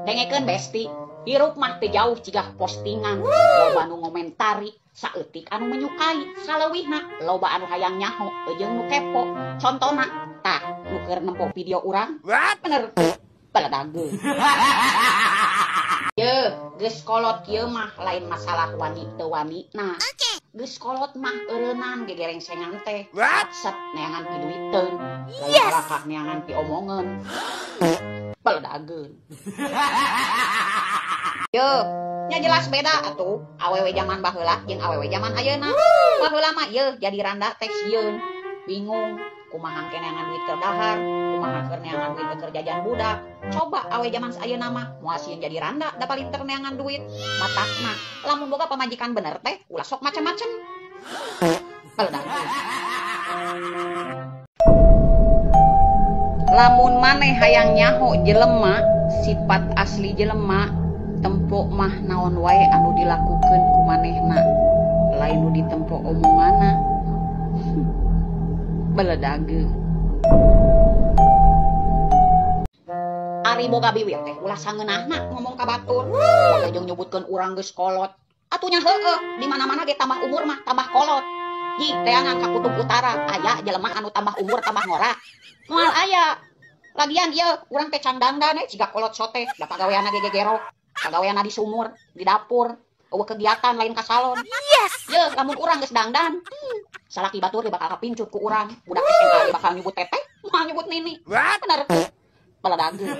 Dengekeun besti, hirup mah teu jauh cigah postingan, loba nu ngomentari, saeutik anu menyukai, saleuwihna loba anu hayang nyaho, jeung nu kepo. Contona, tah nu keur nempo video urang. Bener, baladageun. Ye, geus kolot kieu mah lain masalah wani teu wani. Nah, geus kolot mah eureunnan gegerengsengan teh. Set neangan pi duiteun, lain barakah neangan pi omongeun. Baladageun. Yo, nya jelas beda atuh awewe zaman baheula jeung awewe zaman ayeuna. Baheula mah ye jadi randa teh sieun. Bingung kumaha engke neangan duit keur dahar, kumaha keur neangan duit keur jajan budak. Coba awewe zaman ayeuna mah moal sieun jadi randa da palinter neangan duit. Matakna lamun boga pamajikan bener teh ulah sok macem-macem. Baladageun. Lamun maneh hayang nyaho jelema, sifat asli jelema, tempo mah naon wae anu dilakukeun ku manehna, lain nu ditempo omonganna. Baladageun. Ari boga biwir teh ulah sangeunahna ngomong ka batur, boga jeung nyebutkeun urang geus kolot. Atunya heueuh, di mana-mana ge tambah umur mah tambah kolot. Ji, teangan ka kutub utara, aya jelema anu tambah umur tambah ngora. Moal aya. Lagian ieu urang teh can dandan ciga kolot sote, da pagaweanna ge gegero, pagaweanna di sumur, di dapur, eueuh kegiatan lain ka salon. Ye, lamun urang geus dangdan, salaki batur ge bakal kapincut ku urang. Budak SMA ge bakal nyebut teteh, moal nyebut nini. Bener tuh. Baladageun.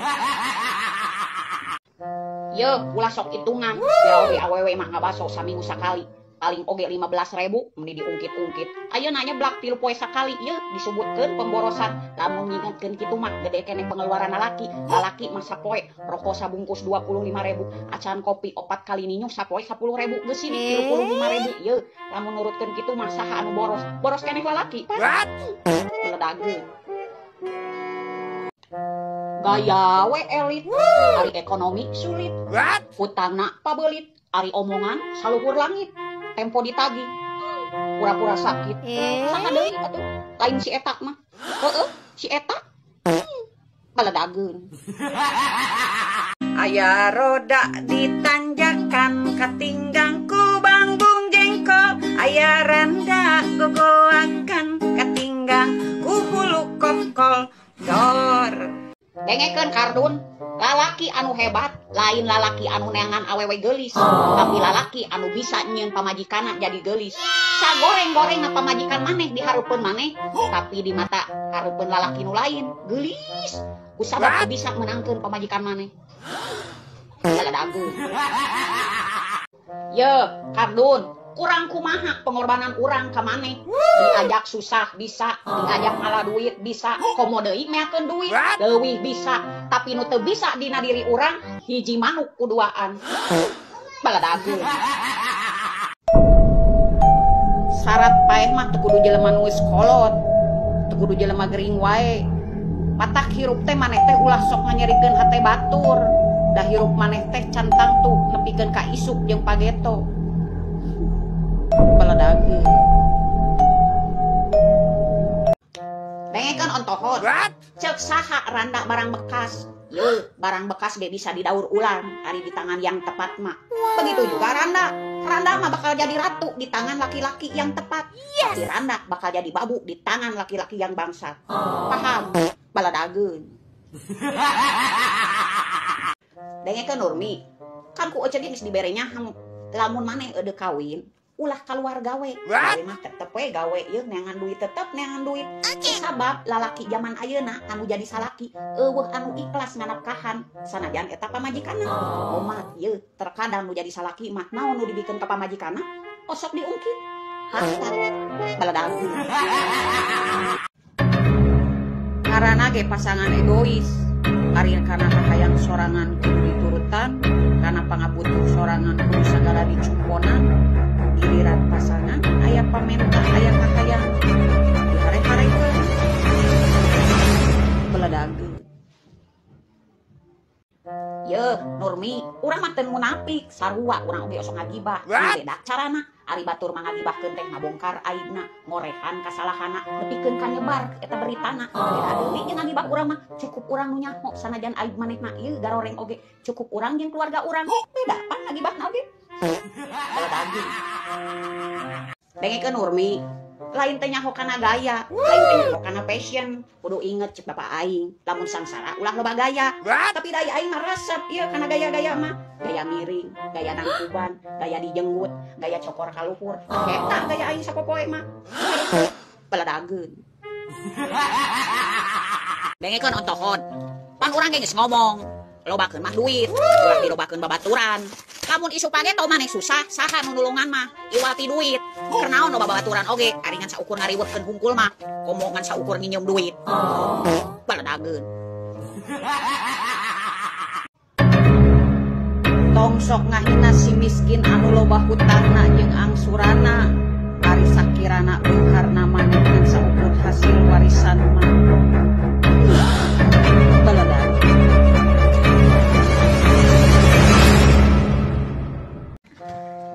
Ye, ulah sok hitungan. Biar oge awewe mah ngabaso saminggu sakali. Paling oge 15.000 meni diungkit-ungkit. Ayeuna nyeblak 3 poe sakali ye disebutkeun pemborosan. Lamun ngingetkeun kitu mah gede keneh pengeluaran lalaki. Lalaki mah sapoe rokok sabungkus 25.000, acan kopi 4 kali ninyu sapoe 10.000 geus ini 35.000 ye. Lamun nurutkeun kitu mah saha anu boros? Boros keneh lalaki. Baladageun. Gaya we elit, ari ekonomi sulit. Utangna pabeulit, ari omongan saluhur langit. Tempo ditagih, pura-pura sakit. Saha deui atuh? Lain si eta mah. Heueuh, si eta. Baladageun. Aya roda ditanjakan, katinggang ku bangbung jengkol. Aya randa gogoakan, katinggang ku hulu kokol. Dor. Dengekeun kardun, lalaki anu hebat lain lalaki anu neangan awewe geulis, tapi lalaki anu bisa nyieun pamajikanna jadi geulis. Sagoreng-goreng pamajikan maneh dihareupeun maneh, tapi di mata hareupeun lalaki nu lain geulis. Kusabab teu bisa menangkeun pamajikan maneh. Baladageun. Ye, kardun, kurang kumaha pengorbanan urang ka maneh. Diajak susah bisa, diajak ngalah duit bisa, komo deui meakeun duit leuwih bisa, tapi nu teu bisa dina diri urang hiji manuk kuduaan. Baladageun. Syarat paeh mah teu kudu jelema nu geus kolot, teu kudu jelema gering wae. Patak hirup teh maneh teh ulah sok nganyerikeun hate batur. Da hirup maneh teh can tangtu nepikeun ka isuk jeung pageto. Baladageun. Dengekeun ontohon. Ceuk saha randa barang bekas. Ye, barang bekas ge bisa didaur ulang ari di tangan yang tepat mah. Begitu juga randa. Randa mah bakal jadi ratu di tangan laki-laki yang tepat. Tapi randa bakal jadi babu di tangan laki-laki yang bangsat. Paham? Baladageun. Dengekeun Nurmi. Kan ku eceun geus dibere nyaham. Lamun maneh eudeuk kawin, ulah keluar gawe. Gawe mah tetep we gawe ieu neangan duit tetep neangan duit. Sabab lalaki zaman ayeuna anu jadi salaki eueuh anu ikhlas nganapkahan sanajan eta pamajikanna. Omah ieu terkadang nu jadi salaki mah naon nu dibikeun ka pamajikanna osok diungkit. Harta baladageun. Karana ge pasangan egois. Ari kana hayang sorangan kudu diturutan, kana pangabutuh sorangan kudu sagala dicumponan. Giliran pasangan aya pamenta aya kakayang dihare-harekeun. Baladageun. Ye, Nurmi, urang mah teu munafik, sarua urang oge osok ngagibah. Beda carana. Ari batur mangagibahkeun teh ngabongkar aibna, ngorehan kasalahanna, nepikeun ka nyebar eta beritana. Beda deui jeung ngagibah urang mah cukup urang nu nyaho sanajan aib manehna ieu garoreng oge, cukup urang jeung keluarga urang. Beda pan ngagibahna oge. Kalau daging. Dengekeun Urmi, lain teh nyaho kana gaya, lain teh nyaho kana passion. Kudu inget cek bapak aing, lamun sangsara ulah loba gaya. Tapi daya aing mah resep ieu kana gaya-gaya mah. Gaya miring, gaya nangkuban, gaya dijenggut, gaya cokor kaluhur. Eta gaya aing sapopoe mah. Peladageun. Dengekeun ontohon. Pan urang ge geus ngomong, lobakeun mah duit, ulah dilobakeun babaturan. Lamun isu page tau maneh susah, saha nu nulungan mah iwal ti duit. Keur naon loba babaturan oge, ari ngan saukur ngariweukeun hungkul mah, komo ngan saukur nginjem duit. Baladageun. Tong sok ngahina si miskin anu loba hutangna jeung angsurana, ari sakirana beungkarna maneh ngan saukur hasil warisan mah. Baladageun.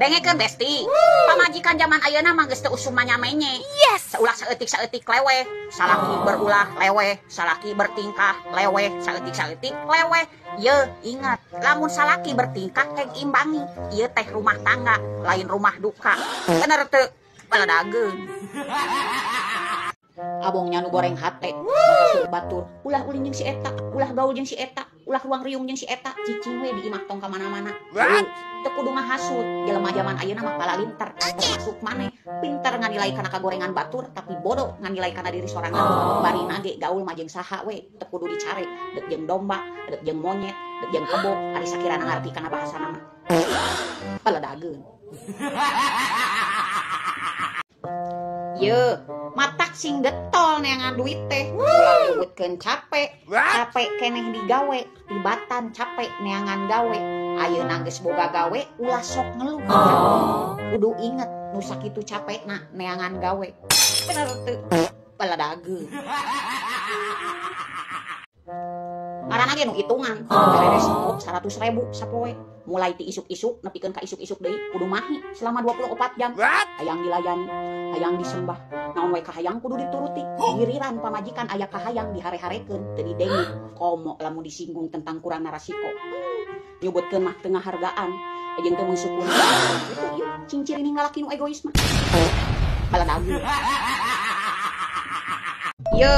Dengekeun Besti, pamajikan zaman ayeuna mah geus teu usum manyamenye. Yes. Saulah saeutik-saeutik leweh, salaki berulah leweh, salaki bertingkah leweh, saeutik-saeutik leweh. Ye, ingat, lamun salaki bertingkah heg imbangi. Ieu teh rumah tangga, lain rumah duka. Bener teu? Baladageun. Abongnya nu goreng hate, makasih batur. Ulah ulin jeung si eta, ulah gaul jeung si eta, ulah ruang riung jeung si eta, cicing we diimak tong ka mana-mana. Teu kudu ngahasut, jelema zaman ayeuna mah palalinter, masuk maneh. Pinter nganilai kana kagorengan batur, tapi bodoh nganilai kana diri sorangan. Barina ge gaul mah jeung saha we, teu kudu dicare. Deuk jeung domba, deuk jeung monyet, deuk jeung kebo, ari sakirana ngarti kana bahasana mah. Paladageun. Ye, matak sing getol neangan duit teh. Ulah nyebutkeun capek. Capek keneh digawe, tibatan capek neangan gawe. Ayeuna geus boga gawe, ulah sok ngeluh. Kudu inget nu sakitu capekna neangan gawe. Bener teu? Baladageun. Ngaranna ge nu hitungan, beres 100.000 sapoe. Mulai ti isuk-isuk nepikeun ka isuk-isuk deui kudu mahi selama 24 jam. Hayang dilayani, hayang disembah. Naon wae kahayang kudu dituruti. Giliran pamajikan aya kahayang dihare-harekeun teu didengi. Komo lamun disinggung tentang kurang narasiko. Nyebutkeun mah teu ngahargaan. Jeung teu meusukun. Itu ieu cincin ngalaki nu egois mah. Baladageun. Ye,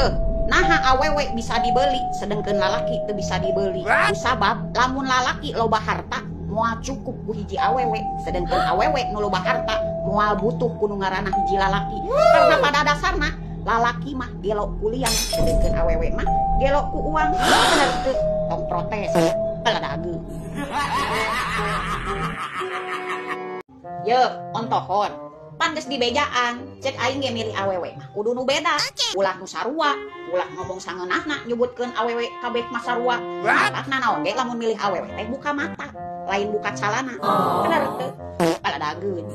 naha awewe bisa dibeli sedengkeun lalaki teu bisa dibeli. Kusabab lamun lalaki loba harta moal cukup ku hiji awewe, sedengkeun awewe nu loba harta moal butuh kudu ngaranah hiji lalaki. Karena pada dasarna lalaki mah gelo ku liang, sedengkeun awewe mah gelo ku uang. Bener teu? Tong protes. Baladageun. Ye, ontohon. Pan geus dibejaan, cek aing ge milih awewe mah kudu nu beda. Ulah nu sarua, ulah ngomong sangeunahna nyebutkeun awewe kabeh mah sarua. Matakna naon ge lamun milih awewe teh buka mata, lain buka calana. Bener teu? Baladageun.